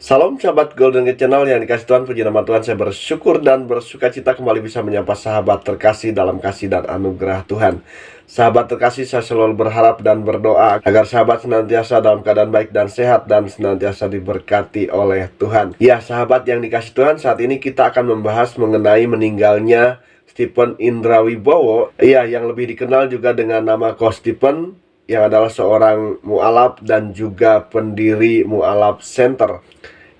Salam sahabat Golden Gate Channel yang dikasih Tuhan, puji nama Tuhan. Saya bersyukur dan bersuka cita kembali bisa menyapa sahabat terkasih dalam kasih dan anugerah Tuhan. Sahabat terkasih, saya selalu berharap dan berdoa agar sahabat senantiasa dalam keadaan baik dan sehat dan senantiasa diberkati oleh Tuhan. Ya sahabat yang dikasih Tuhan, saat ini kita akan membahas mengenai meninggalnya Stephen Indra Wibowo, yang lebih dikenal juga dengan nama Ko Stephen, yang adalah seorang mualaf dan juga pendiri Mualaf Center.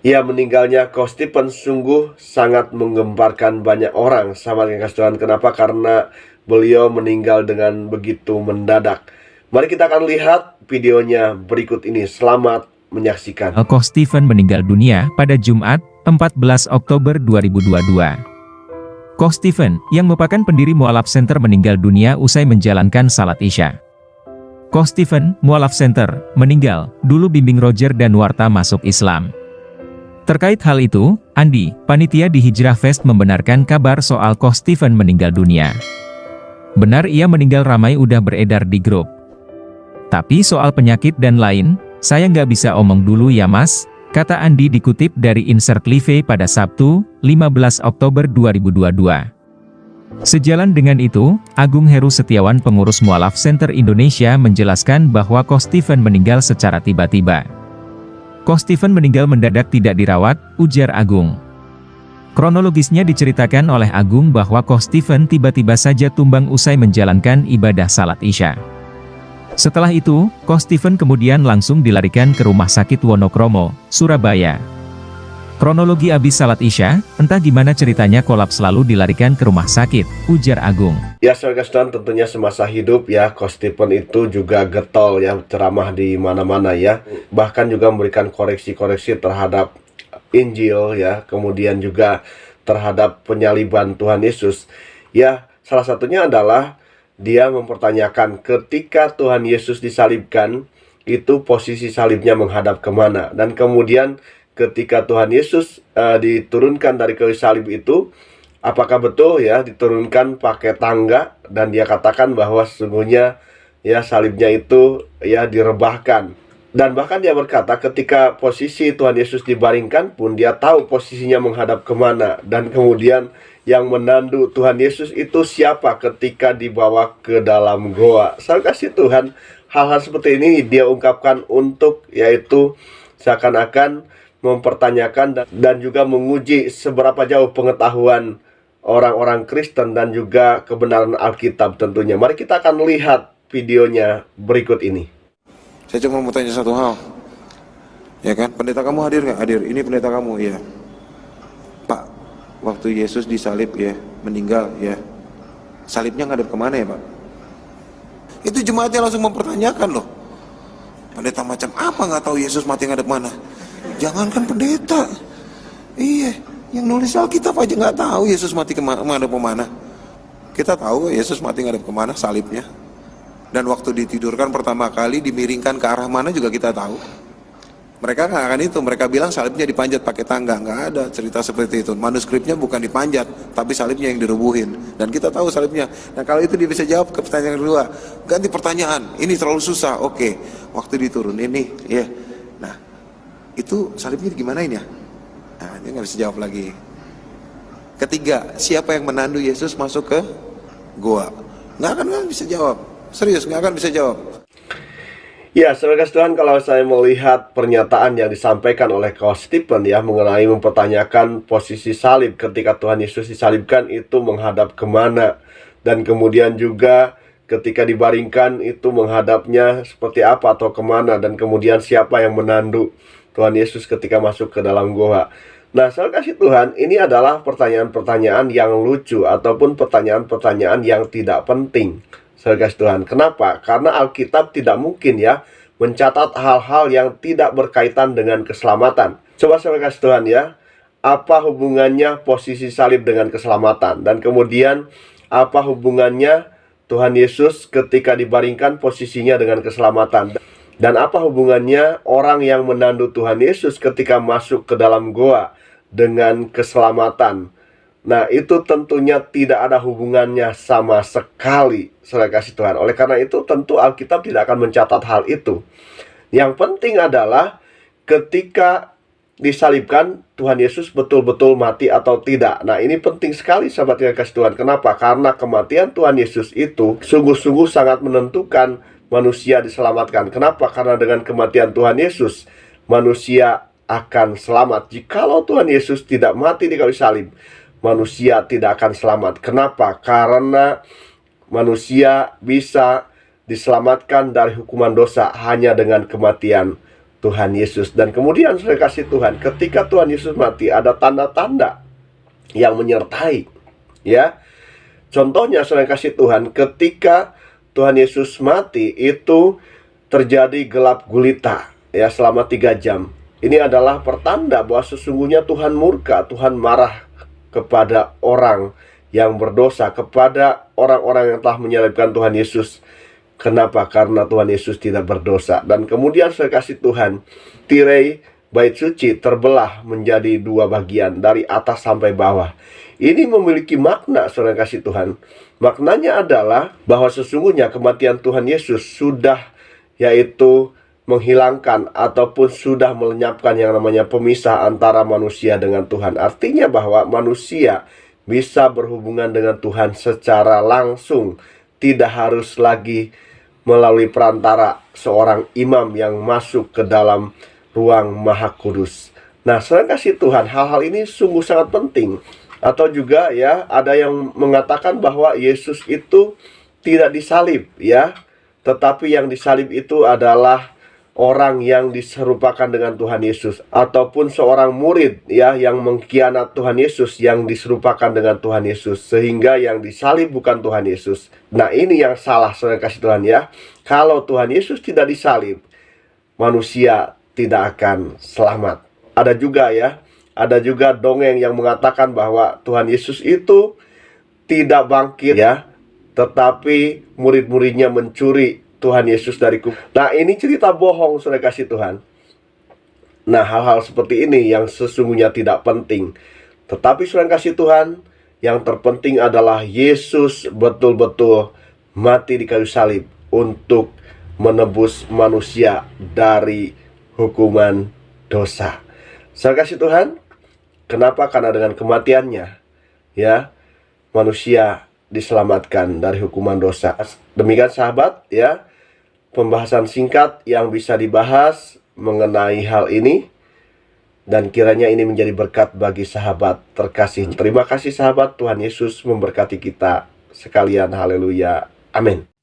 Meninggalnya Ko Stephen sungguh sangat menggemparkan banyak orang, sahabat yang kasih Tuhan. Kenapa? Karena beliau meninggal dengan begitu mendadak. Mari kita akan lihat videonya berikut ini. Selamat menyaksikan. Ko Stephen meninggal dunia pada Jumat, 14 Oktober 2022. Ko Stephen, yang merupakan pendiri Mualaf Center, meninggal dunia usai menjalankan salat Isya. Ko Stephen, Mualaf Center, meninggal, dulu bimbing Roger dan Warta masuk Islam. Terkait hal itu, Andi, panitia di Hijrah Fest, membenarkan kabar soal Ko Stephen meninggal dunia. Benar, ia meninggal, ramai udah beredar di grup. Tapi soal penyakit dan lain, saya nggak bisa omong dulu ya mas, kata Andi dikutip dari Insert Live pada Sabtu, 15 Oktober 2022. Sejalan dengan itu, Agung Heru Setiawan, pengurus Mualaf Center Indonesia, menjelaskan bahwa Ko Stephen meninggal secara tiba-tiba. Ko Stephen meninggal mendadak, tidak dirawat, ujar Agung. Kronologisnya diceritakan oleh Agung bahwa Ko Stephen tiba-tiba saja tumbang usai menjalankan ibadah salat Isya. Setelah itu, Ko Stephen kemudian langsung dilarikan ke Rumah Sakit Wonokromo, Surabaya. Kronologi abis salat Isya, entah gimana ceritanya kolaps lalu dilarikan ke rumah sakit, ujar Agung. Ya saudara sekalian, tentunya semasa hidup Ko Stephen itu juga getol ceramah di mana-mana Bahkan juga memberikan koreksi-koreksi terhadap Injil kemudian juga terhadap penyaliban Tuhan Yesus. Salah satunya adalah dia mempertanyakan ketika Tuhan Yesus disalibkan, itu posisi salibnya menghadap kemana. Dan kemudian ketika Tuhan Yesus diturunkan dari kayu salib itu, apakah betul diturunkan pakai tangga? Dan dia katakan bahwa sesungguhnya salibnya itu direbahkan. Dan bahkan dia berkata ketika posisi Tuhan Yesus dibaringkan pun dia tahu posisinya menghadap kemana. Dan kemudian yang menandu Tuhan Yesus itu siapa ketika dibawa ke dalam goa. Saya kasih Tuhan, hal-hal seperti ini dia ungkapkan untuk yaitu seakan-akan mempertanyakan dan juga menguji seberapa jauh pengetahuan orang-orang Kristen dan juga kebenaran Alkitab tentunya. Mari kita akan lihat videonya berikut ini. Saya cuma mau tanya satu hal, ya kan? Pendeta kamu hadir nggak? Hadir. Ini pendeta kamu, ya. Pak, waktu Yesus disalib meninggal salibnya ngadep kemana ya Pak? Itu jemaatnya langsung mempertanyakan loh. Pendeta macam apa nggak tahu Yesus mati ngadep mana? Jangankan pendeta, yang nulis Alkitab aja nggak tahu Yesus mati ngadep kemana. Kita tahu Yesus mati ngadep kemana, salibnya. Dan waktu ditidurkan pertama kali dimiringkan ke arah mana juga kita tahu. Mereka nggak akan itu, mereka bilang salibnya dipanjat pakai tangga. Nggak ada cerita seperti itu. Manuskripnya bukan dipanjat, tapi salibnya yang dirubuhin. Dan kita tahu salibnya. Nah kalau itu dia bisa jawab ke pertanyaan kedua. Ganti pertanyaan, ini terlalu susah. Oke, waktu diturunin nih, nah itu salibnya gimana ini ya? Nah dia nggak bisa jawab lagi. Ketiga, siapa yang menandu Yesus masuk ke goa? Nggak bisa jawab. Serius, nggak akan bisa jawab. Saudara Tuhan, kalau saya melihat pernyataan yang disampaikan oleh Ko Stephen mengenai mempertanyakan posisi salib ketika Tuhan Yesus disalibkan itu menghadap kemana, dan kemudian juga ketika dibaringkan itu menghadapnya seperti apa atau kemana, dan kemudian siapa yang menandu Tuhan Yesus ketika masuk ke dalam goa. Nah, saudara kasih Tuhan, ini adalah pertanyaan-pertanyaan yang lucu ataupun pertanyaan-pertanyaan yang tidak penting. Saudara kasih Tuhan, kenapa? Karena Alkitab tidak mungkin mencatat hal-hal yang tidak berkaitan dengan keselamatan. Coba saudara kasih Tuhan apa hubungannya posisi salib dengan keselamatan? Dan kemudian apa hubungannya Tuhan Yesus ketika dibaringkan posisinya dengan keselamatan? Dan apa hubungannya orang yang menandu Tuhan Yesus ketika masuk ke dalam goa dengan keselamatan? Nah, itu tentunya tidak ada hubungannya sama sekali, saudara kasih Tuhan. Oleh karena itu, tentu Alkitab tidak akan mencatat hal itu. Yang penting adalah ketika disalibkan, Tuhan Yesus betul-betul mati atau tidak. Nah, ini penting sekali sahabat yang kasih Tuhan. Kenapa? Karena kematian Tuhan Yesus itu sungguh-sungguh sangat menentukan manusia diselamatkan. Kenapa? Karena dengan kematian Tuhan Yesus, manusia akan selamat. Jikalau Tuhan Yesus tidak mati di kayu salib, manusia tidak akan selamat. Kenapa? Karena manusia bisa diselamatkan dari hukuman dosa hanya dengan kematian Tuhan Yesus. Dan kemudian saya kasih Tuhan, ketika Tuhan Yesus mati, ada tanda-tanda yang menyertai, ya. Contohnya saya kasih Tuhan, ketika Tuhan Yesus mati itu terjadi gelap gulita, ya, selama 3 jam. Ini adalah pertanda bahwa sesungguhnya Tuhan murka, Tuhan marah kepada orang yang berdosa, kepada orang-orang yang telah menyalibkan Tuhan Yesus. Kenapa? Karena Tuhan Yesus tidak berdosa. Dan kemudian saya kasih Tuhan, tirai bait suci terbelah menjadi 2 bagian, dari atas sampai bawah. Ini memiliki makna, saudara kasih Tuhan. Maknanya adalah bahwa sesungguhnya kematian Tuhan Yesus sudah, yaitu menghilangkan ataupun sudah melenyapkan yang namanya pemisah antara manusia dengan Tuhan. Artinya bahwa manusia bisa berhubungan dengan Tuhan secara langsung, tidak harus lagi melalui perantara seorang imam yang masuk ke dalam ruang Maha Kudus. Nah, saya kasih Tuhan, hal-hal ini sungguh sangat penting. Atau juga, ya, ada yang mengatakan bahwa Yesus itu tidak disalib, ya, tetapi yang disalib itu adalah orang yang diserupakan dengan Tuhan Yesus, ataupun seorang murid, ya, yang mengkhianat Tuhan Yesus, yang diserupakan dengan Tuhan Yesus, sehingga yang disalib bukan Tuhan Yesus. Nah, ini yang salah, saudara kasih Tuhan, ya. Kalau Tuhan Yesus tidak disalib, manusia tidak akan selamat. Ada juga, ya, ada juga dongeng yang mengatakan bahwa Tuhan Yesus itu tidak bangkit, ya, tetapi murid-muridnya mencuri Tuhan Yesus dari kubur. Nah, ini cerita bohong, saudara kasih Tuhan. Nah, hal-hal seperti ini yang sesungguhnya tidak penting. Tetapi saudara kasih Tuhan, yang terpenting adalah Yesus betul-betul mati di kayu salib untuk menebus manusia dari hukuman dosa. Saudara kasih Tuhan, kenapa? Karena dengan kematiannya, ya, manusia diselamatkan dari hukuman dosa. Demikian sahabat, ya, pembahasan singkat yang bisa dibahas mengenai hal ini, dan kiranya ini menjadi berkat bagi sahabat terkasih. Terima kasih sahabat, Tuhan Yesus memberkati kita sekalian. Haleluya. Amin.